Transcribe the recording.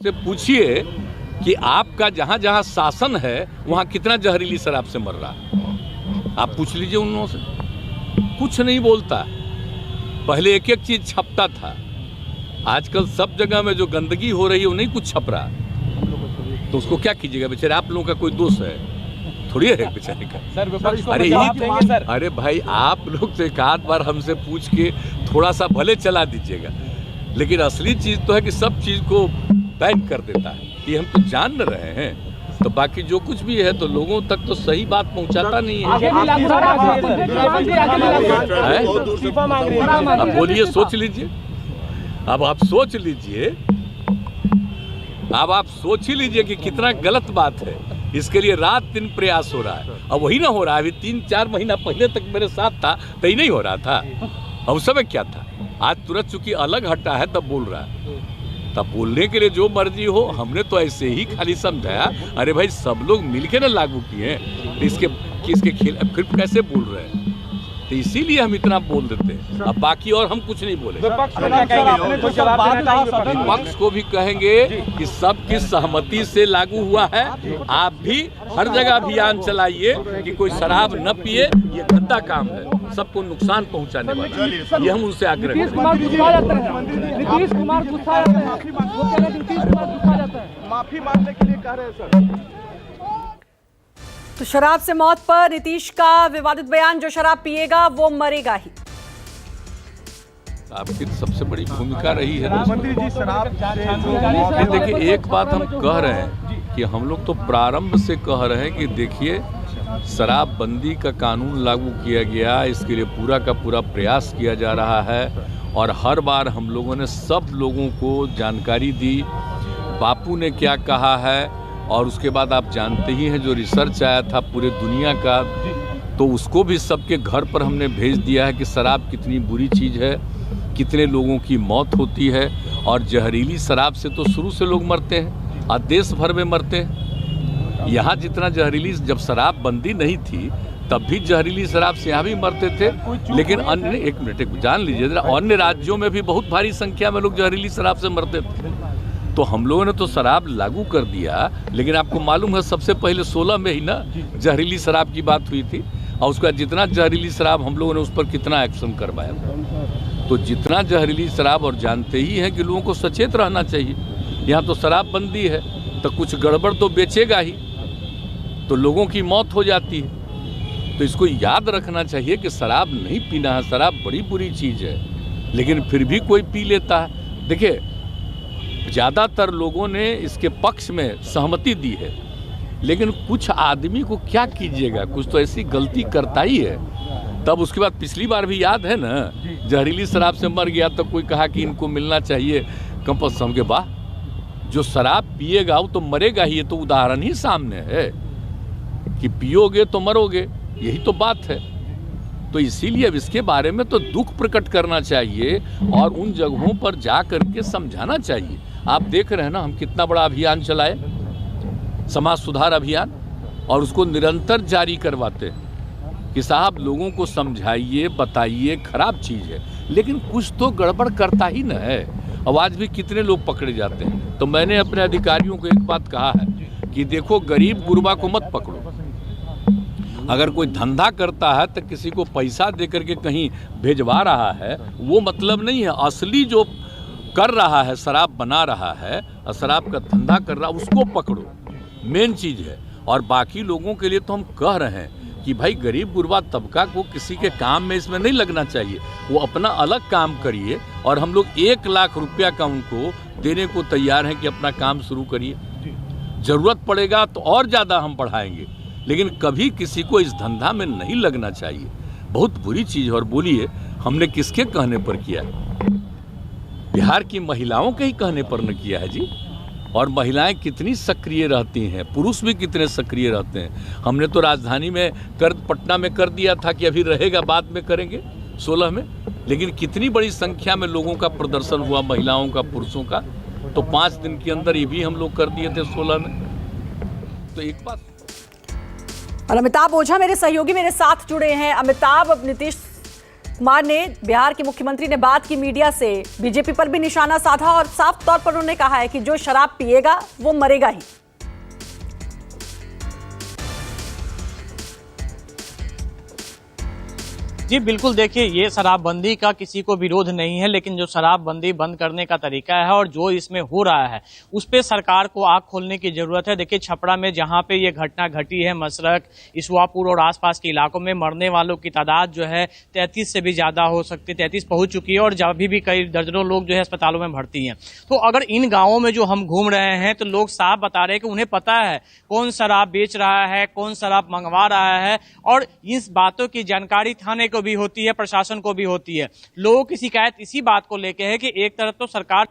से पूछिए कि आपका जहाँ जहाँ शासन है वहाँ कितना जहरीली शराब से मर रहा है। आप पूछ लीजिए उन लोगों से, कुछ नहीं बोलता। पहले एक एक चीज़ छपता था, आजकल सब जगह में जो गंदगी हो रही है वो नहीं कुछ छप रहा, तो उसको क्या कीजिएगा? बेचारे आप लोगों का कोई दोष है थोड़ी है बेचारे का। सर विपक्ष को अरे जवाब देंगे सर। अरे भाई, आप लोग तो एक आध बार हमसे पूछ के थोड़ा सा भले चला दीजिएगा, लेकिन असली चीज़ तो है कि सब चीज़ को बैन कर देता है। ये हम तो जान न रहे हैं, तो बाकी जो कुछ भी है तो लोगों तक तो सही बात पहुंचाता नहीं है। अब बोलिए, सोच लीजिए। अब आप सोच लीजिए, अब आप सोच ही लीजिए कि कितना गलत बात है। इसके लिए रात दिन प्रयास हो रहा है, अब वही ना हो रहा है। अभी 3-4 महीना पहले तक मेरे साथ था तो ही नहीं हो रहा था। अब उस समय क्या था? आज तुरंत चूंकि अलग हटा है तब बोल रहा है। तब बोलने के लिए जो मर्जी हो, हमने तो ऐसे ही खाली समझाया। अरे भाई, सब लोग मिलके ना लागू किए हैं, इसके खेल फिर कैसे बोल रहे हैं? तो इसीलिए हम इतना बोल देते हैं। अब बाकी और हम कुछ नहीं बोले। विपक्ष को भी कहेंगे कि सबकी सहमति से लागू हुआ है। आप भी हर जगह अभियान चलाइए कि कोई शराब न पिए, ये गंदा काम है, सबको नुकसान पहुंचाने वाला है। ये हम उनसे आग्रह करते हैं। माफी मांगने के लिए कह रहे हैं सर। तो शराब से मौत पर नीतीश का विवादित बयान, जो शराब पिएगा वो मरेगा ही। आपकी सबसे बड़ी भूमिका रही है। मंत्री जी, शराब देखिए, एक बात हम कह रहे हैं कि हम लोग तो प्रारंभ से कह रहे हैं कि देखिए, शराबबंदी का कानून लागू किया गया, इसके लिए पूरा का पूरा प्रयास किया जा रहा है और हर बार हम लोगों ने सब लोगों को जानकारी दी। बापू ने क्या कहा है, और उसके बाद आप जानते ही हैं जो रिसर्च आया था पूरे दुनिया का, तो उसको भी सबके घर पर हमने भेज दिया है कि शराब कितनी बुरी चीज़ है, कितने लोगों की मौत होती है। और जहरीली शराब से तो शुरू से लोग मरते हैं और देश भर में मरते हैं। यहाँ जितना जहरीली, जब शराब बंदी नहीं थी तब भी जहरीली शराब से यहाँ भी मरते थे, लेकिन अन्य, एक मिनट जान लीजिए, अन्य राज्यों में भी बहुत भारी संख्या में लोग जहरीली शराब से मरते थे। तो हम लोगों ने तो शराब लागू कर दिया, लेकिन आपको मालूम है सबसे पहले 16 में ही ना जहरीली शराब की बात हुई थी, और उसका जितना जहरीली शराब हम लोगों ने उस पर कितना एक्शन करवाया। तो जितना जहरीली शराब, और जानते ही हैं कि लोगों को सचेत रहना चाहिए। यहाँ तो शराब बंदी है तो कुछ गड़बड़ तो बेचेगा ही, तो लोगों की मौत हो जाती है। तो इसको याद रखना चाहिए कि शराब नहीं पीना है, शराब बड़ी बुरी चीज़ है, लेकिन फिर भी कोई पी लेता है। देखिए, ज़्यादातर लोगों ने इसके पक्ष में सहमति दी है, लेकिन कुछ आदमी को क्या कीजिएगा, कुछ तो ऐसी गलती करता ही है। तब उसके बाद पिछली बार भी याद है ना, जहरीली शराब से मर गया तो कोई कहा कि इनको मिलना चाहिए कंपल्सरी के। वाह, जो शराब पिएगा वो तो मरेगा ही। ये तो उदाहरण ही सामने है कि पियोगे तो मरोगे, यही तो बात है। तो इसीलिए अब इसके बारे में तो दुख प्रकट करना चाहिए और उन जगहों पर जा करके समझाना चाहिए। आप देख रहे हैं ना, हम कितना बड़ा अभियान चलाए, समाज सुधार अभियान, और उसको निरंतर जारी करवाते हैं कि साहब लोगों को समझाइए, बताइए, खराब चीज़ है, लेकिन कुछ तो गड़बड़ करता ही न है। अब आज भी कितने लोग पकड़े जाते हैं। तो मैंने अपने अधिकारियों को एक बात कहा है कि देखो, गरीब गुरबा को मत पकड़ो। अगर कोई धंधा करता है तो किसी को पैसा दे करके कहीं भेजवा रहा है, वो मतलब नहीं है। असली जो कर रहा है, शराब बना रहा है और शराब का धंधा कर रहा है, उसको पकड़ो, मेन चीज़ है। और बाकी लोगों के लिए तो हम कह रहे हैं कि भाई, गरीब गुरबा तबका को किसी के काम में इसमें नहीं लगना चाहिए, वो अपना अलग काम करिए। और हम लोग 1 लाख रुपया का उनको देने को तैयार हैं कि अपना काम शुरू करिए। ज़रूरत पड़ेगा तो और ज़्यादा हम बढ़ाएंगे, लेकिन कभी किसी को इस धंधा में नहीं लगना चाहिए। बहुत बुरी चीज़ है। और बोलिए, हमने किसके कहने पर किया? बिहार की महिलाओं के ही कहने पर न किया है जी। और महिलाएं कितनी सक्रिय रहती हैं, पुरुष भी कितने सक्रिय रहते हैं। हमने तो राजधानी में पटना में कर दिया था कि अभी रहेगा, बाद में करेंगे 16 में, लेकिन कितनी बड़ी संख्या में लोगों का प्रदर्शन हुआ, महिलाओं का, पुरुषों का। तो 5 दिन के अंदर ये भी हम लोग कर दिए थे 16 में। तो एक बात। और अमिताभ ओझा मेरे सहयोगी मेरे साथ जुड़े हैं। अमिताभ, अब नीतीश कुमार ने बिहार के मुख्यमंत्री ने बात की मीडिया से, बीजेपी पर भी निशाना साधा और साफ तौर पर उन्होंने कहा है कि जो शराब पिएगा वो मरेगा ही। जी बिल्कुल, देखिए ये शराबबंदी का किसी को विरोध नहीं है, लेकिन जो शराबबंदी बंद करने का तरीका है और जो इसमें हो रहा है उस पे सरकार को आंख खोलने की जरूरत है। देखिए छपरा में जहां पे ये घटना घटी है, मसरक, इसवापुर और आसपास के इलाकों में मरने वालों की तादाद जो है 33 से भी ज्यादा हो सकती है, 33 पहुंच चुकी है और अभी भी कई दर्जनों लोग जो है अस्पतालों में भर्ती हैं। तो अगर इन गाँवों में जो हम घूम रहे हैं तो लोग साफ बता रहे हैं कि उन्हें पता है कौन शराब बेच रहा है, कौन शराब मंगवा रहा है, और इस बातों की जानकारी थाने को भी होती है, प्रशासन को भी होती है। लोगों की शिकायत इसी बात को लेकर है कि एक तरफ तो सरकार